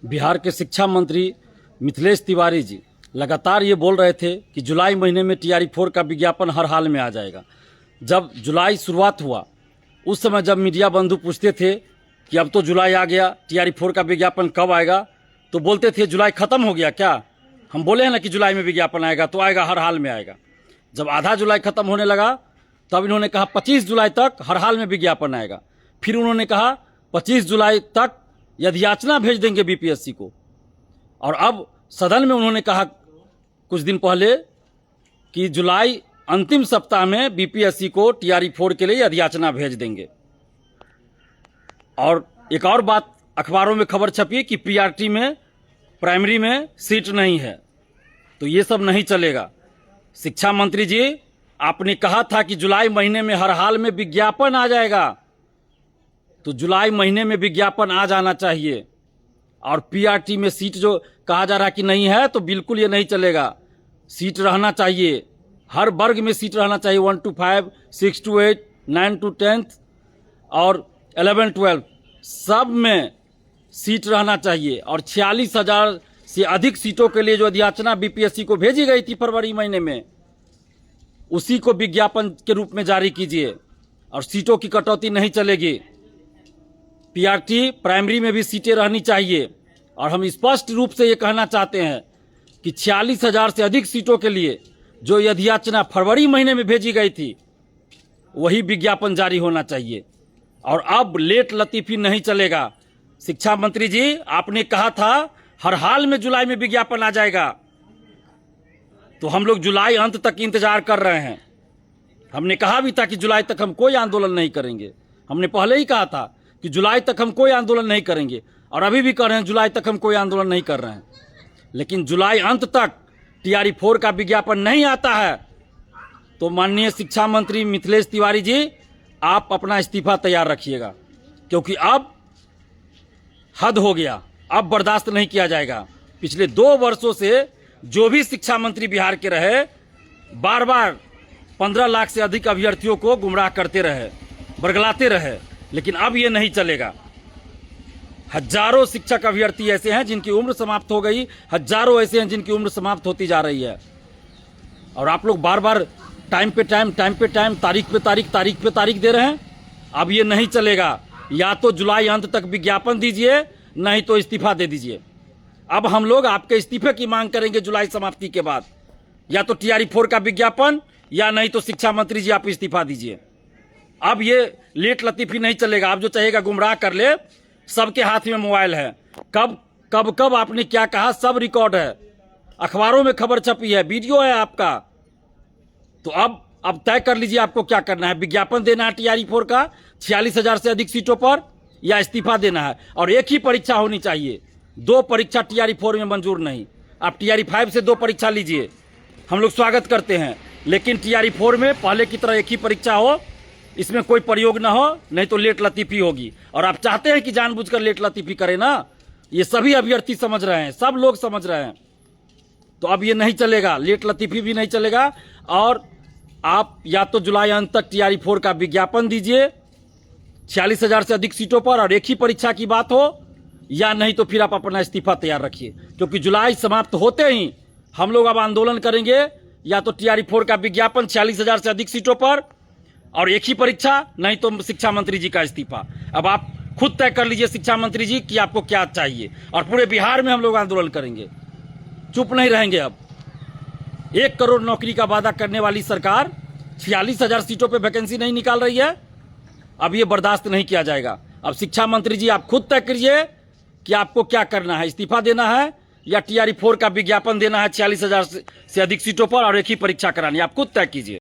बिहार के शिक्षा मंत्री मिथिलेश तिवारी जी लगातार ये बोल रहे थे कि जुलाई महीने में TRE-4 का विज्ञापन हर हाल में आ जाएगा। जब जुलाई शुरुआत हुआ उस समय जब मीडिया बंधु पूछते थे कि अब तो जुलाई आ गया, TRE-4 का विज्ञापन कब आएगा, तो बोलते थे जुलाई ख़त्म हो गया क्या। हम बोले हैं ना कि जुलाई में विज्ञापन आएगा, तो आएगा, हर हाल में आएगा। जब आधा जुलाई ख़त्म होने लगा तब इन्होंने कहा 25 जुलाई तक हर हाल में विज्ञापन आएगा। फिर उन्होंने कहा 25 जुलाई तक याचना भेज देंगे BPSC को। और अब सदन में उन्होंने कहा कुछ दिन पहले कि जुलाई अंतिम सप्ताह में BPSC को TRE-4 के लिए याचना भेज देंगे। और एक और बात अखबारों में खबर छपी कि PRT में प्राइमरी में सीट नहीं है, तो ये सब नहीं चलेगा। शिक्षा मंत्री जी, आपने कहा था कि जुलाई महीने में हर हाल में विज्ञापन आ जाएगा, तो जुलाई महीने में विज्ञापन आ जाना चाहिए। और PRT में सीट जो कहा जा रहा है कि नहीं है, तो बिल्कुल ये नहीं चलेगा। सीट रहना चाहिए, हर वर्ग में सीट रहना चाहिए, 1 to 5, 6 to 8, 9 to 10 और 11-12 सब में सीट रहना चाहिए। और 46,000 से अधिक सीटों के लिए जो याचना BPSC को भेजी गई थी फरवरी महीने में, उसी को विज्ञापन के रूप में जारी कीजिए। और सीटों की कटौती नहीं चलेगी। PRT प्राइमरी में भी सीटें रहनी चाहिए। और हम स्पष्ट रूप से ये कहना चाहते हैं कि 46,000 से अधिक सीटों के लिए जो याचना फरवरी महीने में भेजी गई थी, वही विज्ञापन जारी होना चाहिए। और अब लेट लतीफ़ी नहीं चलेगा। शिक्षा मंत्री जी, आपने कहा था हर हाल में जुलाई में विज्ञापन आ जाएगा, तो हम लोग जुलाई अंत तक इंतजार कर रहे हैं। हमने कहा भी था कि जुलाई तक हम कोई आंदोलन नहीं करेंगे। हमने पहले ही कहा था कि जुलाई तक हम कोई आंदोलन नहीं करेंगे, और अभी भी कर रहे हैं, जुलाई तक हम कोई आंदोलन नहीं कर रहे हैं। लेकिन जुलाई अंत तक TRE-4 का विज्ञापन नहीं आता है, तो माननीय शिक्षा मंत्री मिथिलेश तिवारी जी, आप अपना इस्तीफा तैयार रखिएगा, क्योंकि अब हद हो गया, अब बर्दाश्त नहीं किया जाएगा। पिछले 2 वर्षों से जो भी शिक्षा मंत्री बिहार के रहे, बार बार 15 लाख से अधिक अभ्यर्थियों को गुमराह करते रहे, बरगलाते रहे। लेकिन अब ये नहीं चलेगा। हजारों शिक्षक अभ्यर्थी ऐसे हैं जिनकी उम्र समाप्त हो गई, हजारों ऐसे हैं जिनकी उम्र समाप्त होती जा रही है। और आप लोग बार बार टाइम पे टाइम, तारीख पे तारीख दे रहे हैं। अब ये नहीं चलेगा। या तो जुलाई अंत तक विज्ञापन दीजिए, नहीं तो इस्तीफा दे दीजिए। अब हम लोग आपके इस्तीफे की मांग करेंगे जुलाई समाप्ति के बाद। या तो TRE-4 का विज्ञापन, या नहीं तो शिक्षा मंत्री जी आप इस्तीफा दीजिए। अब ये लेट लतीफ़ी नहीं चलेगा। आप जो चाहेगा गुमराह कर ले, सबके हाथ में मोबाइल है। कब आपने क्या कहा सब रिकॉर्ड है, अखबारों में खबर छपी है, वीडियो है आपका। तो अब तय कर लीजिए आपको क्या करना है। विज्ञापन देना है TRE-4 का 46,000 से अधिक सीटों पर, या इस्तीफा देना है। और एक ही परीक्षा होनी चाहिए, 2 परीक्षा TRE-4 में मंजूर नहीं। आप TRE-5 से 2 परीक्षा लीजिए, हम लोग स्वागत करते हैं। लेकिन TRE-4 में पहले की तरह एक ही परीक्षा हो, इसमें कोई प्रयोग ना हो, नहीं तो लेट लतीफ़ी होगी। और आप चाहते हैं कि जानबूझकर लेट लतीफ़ी करें ना, ये सभी अभ्यर्थी समझ रहे हैं, सब लोग समझ रहे हैं। तो अब ये नहीं चलेगा, लेट लतीफ़ी भी नहीं चलेगा। और आप या तो जुलाई अंत तक TRE-4 का विज्ञापन दीजिए 46,000 से अधिक सीटों पर, और एक ही परीक्षा की बात हो, या नहीं तो फिर आप अपना इस्तीफा तैयार रखिए। क्योंकि जुलाई समाप्त होते ही हम लोग अब आंदोलन करेंगे। या तो TRE-4 का विज्ञापन 46,000 से अधिक सीटों पर, और एक ही परीक्षा, नहीं तो शिक्षा मंत्री जी का इस्तीफा। अब आप खुद तय कर लीजिए शिक्षा मंत्री जी कि आपको क्या चाहिए। और पूरे बिहार में हम लोग आंदोलन करेंगे, चुप नहीं रहेंगे। अब 1 करोड़ नौकरी का वादा करने वाली सरकार 46,000 सीटों पे वैकेंसी नहीं निकाल रही है। अब ये बर्दाश्त नहीं किया जाएगा। अब शिक्षा मंत्री जी आप खुद तय कीजिए कि आपको क्या करना है, इस्तीफा देना है या TRE-4 का विज्ञापन देना है 46,000 से अधिक सीटों पर, और एक ही परीक्षा करानी है। आप खुद तय कीजिए।